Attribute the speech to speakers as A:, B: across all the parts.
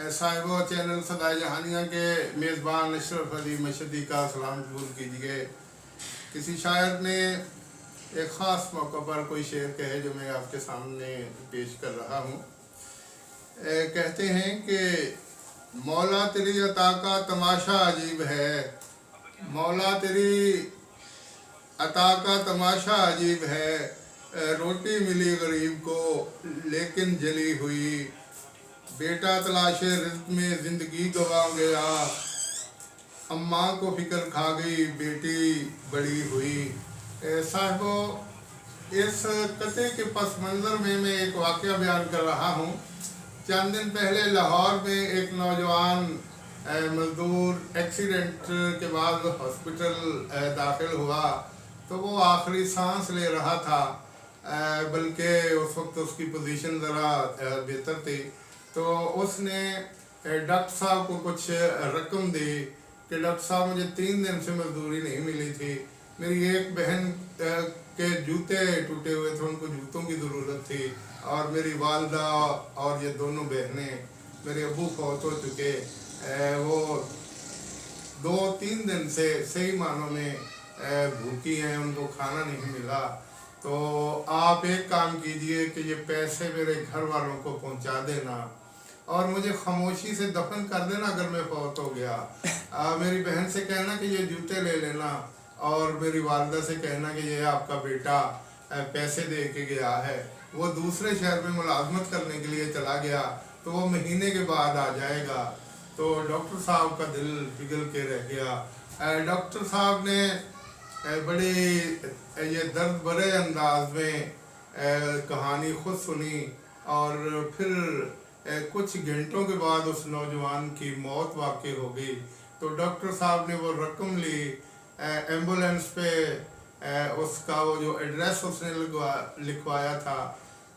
A: साहिबो channel सदाए जहानिया के मेज़बान अशरफ अली मशदी का सलाम कबूल कीजिए। किसी शायर ने एक ख़ास मौक़े पर कोई शेर कहे जो मैं आपके सामने पेश कर रहा हूँ। कहते हैं कि मौला तेरी अता का तमाशा अजीब है, मौला तेरी अता का तमाशा अजीब है, रोटी मिली गरीब को लेकिन जली हुई, बेटा तलाशे रिज़्क़ में ज़िंदगी गंवा गया, अम्मा को फिक्र खा गई बेटी बड़ी हुई। साहिबो, इस कते के पस मंज़र में मैं एक वाक़या बयान कर रहा हूँ। चंद दिन पहले लाहौर में एक नौजवान मज़दूर एक्सीडेंट के बाद हॉस्पिटल दाखिल हुआ तो वो आखिरी सांस ले रहा था, बल्कि उस वक्त उसकी पोजीशन ज़रा बेहतर थी। तो उसने डॉक्टर साहब को कुछ रकम दी कि डॉक्टर साहब मुझे 3 दिन से मजदूरी नहीं मिली थी, मेरी एक बहन के जूते टूटे हुए थे, उनको जूतों की ज़रूरत थी, और मेरी वालदा और ये दोनों बहनें, मेरे अबू फौत हो चुके, वो 2-3 दिन से सही मानों में भूखी हैं, उनको खाना नहीं मिला। तो आप एक काम कीजिए कि ये पैसे मेरे घर वालों को पहुंचा देना और मुझे खामोशी से दफन कर देना अगर मैं फौत हो गया। मेरी बहन से कहना कि ये जूते ले लेना, और मेरी वालदा से कहना कि ये आपका बेटा पैसे दे के गया है, वो दूसरे शहर में मुलाजमत करने के लिए चला गया, तो वो महीने के बाद आ जाएगा। तो डॉक्टर साहब का दिल पिघल के रह गया। डॉक्टर साहब ने बड़े ये दर्द भरे अंदाज में कहानी खुद सुनी, और फिर कुछ घंटों के बाद उस नौजवान की मौत वाक़ई हो गई। तो डॉक्टर साहब ने वो रकम ली, एम्बुलेंस पे उसका वो जो एड्रेस उसने लिखवाया था,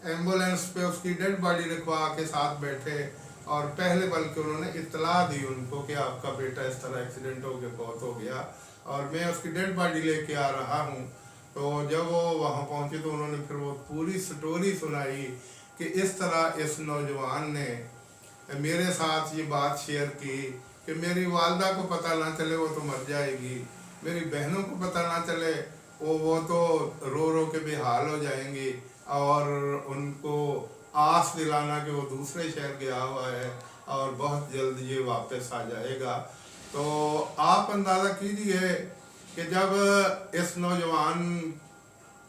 A: एम्बुलेंस पे उसकी डेड बॉडी रखवा के साथ बैठे, और पहले बल्कि उन्होंने इत्तला दी उनको कि आपका बेटा इस तरह एक्सीडेंट हो गया, फौत हो गया, और मैं उसकी डेड बॉडी लेके आ रहा हूँ। तो जब वो वहाँ पहुँचे तो उन्होंने फिर वो पूरी स्टोरी सुनाई कि इस तरह इस नौजवान ने मेरे साथ ये बात शेयर की कि मेरी वालदा को पता ना चले वो तो मर जाएगी, मेरी बहनों को पता ना चले वो तो रो रो के बेहाल हो जाएंगी, और उनको आस दिलाना कि वो दूसरे शहर गया हुआ है और बहुत जल्द ये वापस आ जाएगा। तो आप अंदाज़ा कीजिए कि जब इस नौजवान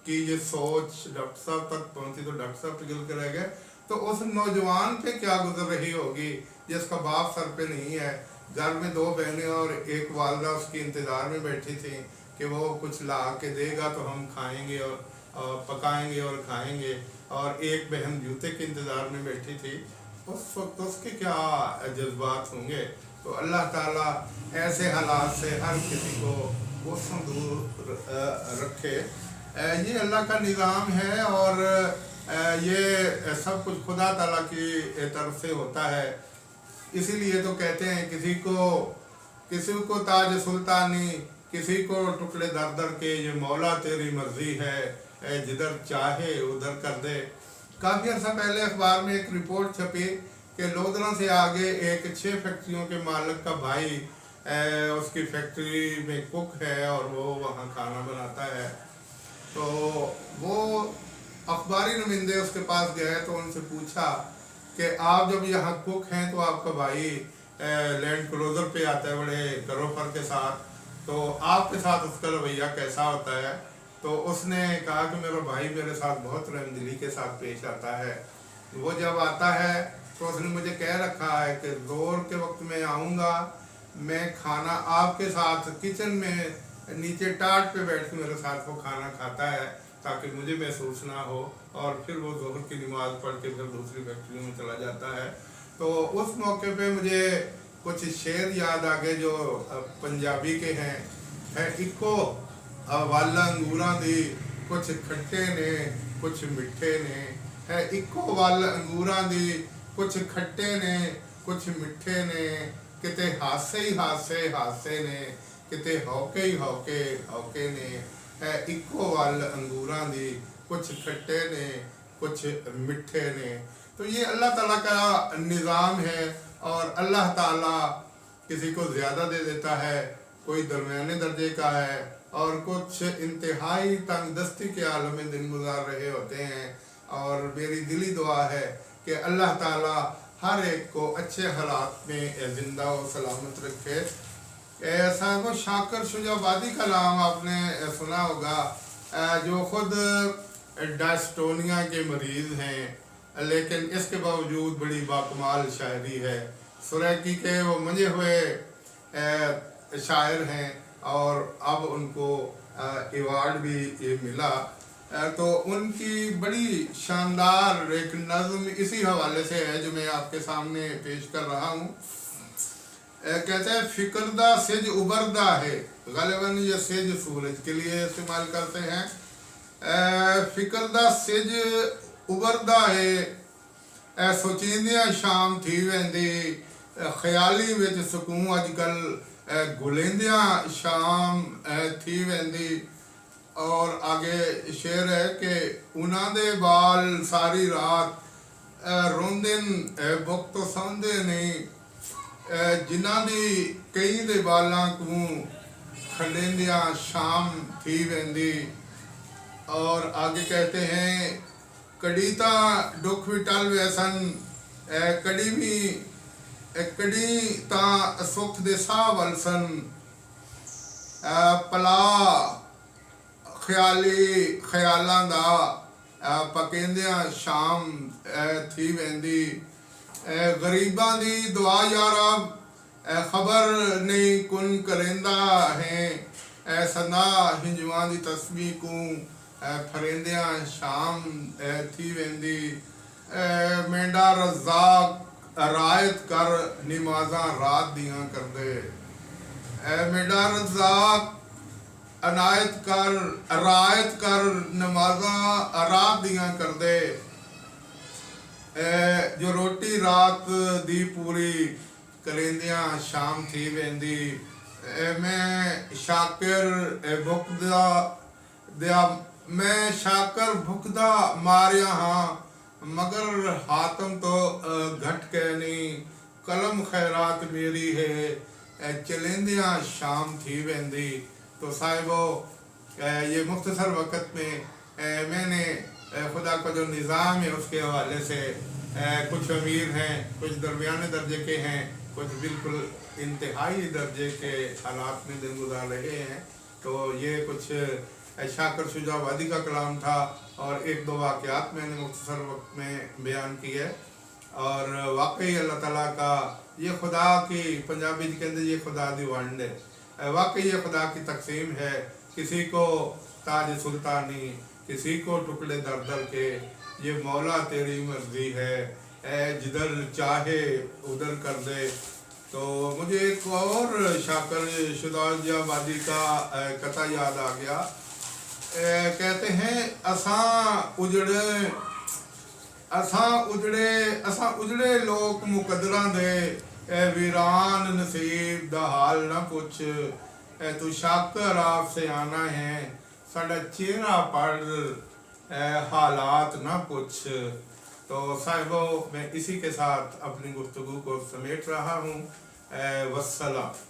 A: की ये सोच डॉक्टर साहब तक पहुंची तो डॉक्टर साहब पिघल के रह गए। तो उस नौजवान पे क्या गुजर रही होगी जिसका बाप सर पे नहीं है, घर में 2 बहनें और एक वालदा उसकी इंतज़ार में बैठी थी कि वो कुछ ला के देगा तो हम खाएंगे और पकाएंगे और खाएंगे, और एक बहन जूते के इंतज़ार में बैठी थी। उस वक्त उसके क्या जज्बात होंगे। तो अल्लाह ताला ऐसे हालात से हर किसी को उससे दूर रखे। ये अल्लाह का निज़ाम है, और ये सब कुछ खुदा ताला की तरफ से होता है। इसीलिए तो कहते हैं किसी को ताज सुल्तानी, किसी को टुकड़े दर दर के, ये मौला तेरी मर्जी है, जिधर चाहे उधर कर दे। काफ़ी अर्सा पहले अखबार में एक रिपोर्ट छपी कि लोधरा से आगे एक 6 फैक्ट्रियों के मालिक का भाई उसकी फैक्ट्री में कुक है और वो वहाँ खाना बनाता है। तो वो अखबारी नुमाइंदे उसके पास गए तो उनसे पूछा कि आप जब यहाँ कुक हैं तो आपका भाई लैंड क्रूज़र पे आता है बड़े गरोफर के साथ, तो आपके साथ उसका रवैया कैसा होता है? तो उसने कहा कि मेरा भाई मेरे साथ बहुत रहमदिली के साथ पेश आता है। वो जब आता है तो उसने मुझे कह रखा है कि ज़ोर के वक्त में आऊँगा, मैं खाना आपके साथ किचन में नीचे टाट पे बैठ के मेरे साथ वो खाना खाता है ताकि मुझे महसूस ना हो, और फिर वो ज़ोहर की नमाज़ पढ़ के फिर दूसरी फैक्ट्री में चला जाता है। तो उस मौके पे मुझे कुछ शेर याद आ गए जो पंजाबी के हैं। इको वाला अंगूरा दी कुछ खट्टे ने कुछ मिठे ने, है इको वाला अंगूरा दी कुछ खट्टे ने कुछ मिठे ने, किते हासे ही हासे ने, किते हौके ही हौके ने, है इको वाल अंगूरा दी कुछ खट्टे ने कुछ मिठे ने। तो ये अल्लाह ताला का निज़ाम है, اور اللہ تعالیٰ کسی کو زیادہ دے دیتا ہے، کوئی درمیانے درجے کا ہے، اور کچھ انتہائی تنگ دستی کے عالم میں دن گزار رہے ہوتے ہیں۔ اور میری دلی دعا ہے کہ اللہ تعالیٰ ہر ایک کو اچھے حالات میں زندہ و سلامت رکھے۔ صاحب شاکر شجاع آبادی کا نام آپ نے سنا ہوگا، جو خود ڈائسٹونیا کے مریض ہیں، لیکن اس کے باوجود بڑی باکمال شاعری ہے۔ سریکی کے وہ منجے ہوئے شاعر ہیں، اور اب ان کو ایوارڈ بھی ملا۔ تو ان کی بڑی شاندار ایک نظم اسی حوالے سے ہے جو میں آپ کے سامنے پیش کر رہا ہوں۔ کہتے ہیں فکردہ سج ابردہ ہے، غالباً یہ سج سورج کے لیے استعمال کرتے ہیں۔ فکردہ سج ابردہ ہے، سوچیندیاں شام تھی ویندی، خیالی وچ سکون اج کل گلیندیاں شام تھی ویندی۔ اور آگے شعر ہے کہ انہاں دے بال ساری رات روندن بک تو سوندے نہیں، جنہاں دی کئی دے بالاں کو کھلیندیاں شام تھی ویندی۔ اور آگے کہتے ہیں کڑی تاں ڈکھ بھی ٹل ویسن، کڑی تاں سکھ دے ساہ ولسن، پلا خیالی خیالاں دا پکیندیاں شام تھی ویندی۔ غریباں دی دعا یارب خبر نہیں کن کریندہ ہیں، سنا ہنجواں دی تسبیح کو پھریندیاں شام تھی ویندی۔ مینڈا رزاق رعایت کر نمازاں رات دیاں کر دے، مینڈا رزاق عنایت کر رعایت کر نمازاں رات دیاں کر دے، جو روٹی رات دی پوری کریندیاں شام تھی ویندی۔ میں شاکر بھکدا ماریا ہاں، مگر حاتم تو گھٹ کے نہیں، قلم خیرات میری ہے چلیندیاں شام تھی ویندی۔ تو صاحبو یہ مختصر وقت میں نے خدا کا جو نظام ہے اس کے حوالے سے، کچھ امیر ہیں، کچھ درمیانے درجے کے ہیں، کچھ بالکل انتہائی درجے کے حالات میں دن گزار رہے ہیں، تو یہ کچھ شاکر شجاع آبادی کا کلام تھا، اور ایک دو واقعات میں نے مختصر وقت میں بیان کی ہے۔ اور واقعی اللہ تعالیٰ کا یہ خدا کی پنجابی کے اندر یہ خدا دی ونڈ ہے، واقعی یہ خدا کی تقسیم ہے، کسی کو تاج سلطانی، کسی کو ٹکڑے در در کے، یہ مولا تیری مرضی ہے، جدھر چاہے ادھر کر دے۔ تو مجھے ایک اور شاکر شجاع آبادی کا قطعہ یاد آ گیا، کہتے ہیں اساں اجڑے لوگ مقدراں دے، ویران نصیب دا حال نہ پوچھ، تو شاکر آپ سے آنا ہے، ساڈا چہرہ پڑھ حالات نہ پوچھ۔ تو صاحبو میں اسی کے ساتھ اپنی گفتگو کو سمیٹ رہا ہوں۔ والسلام۔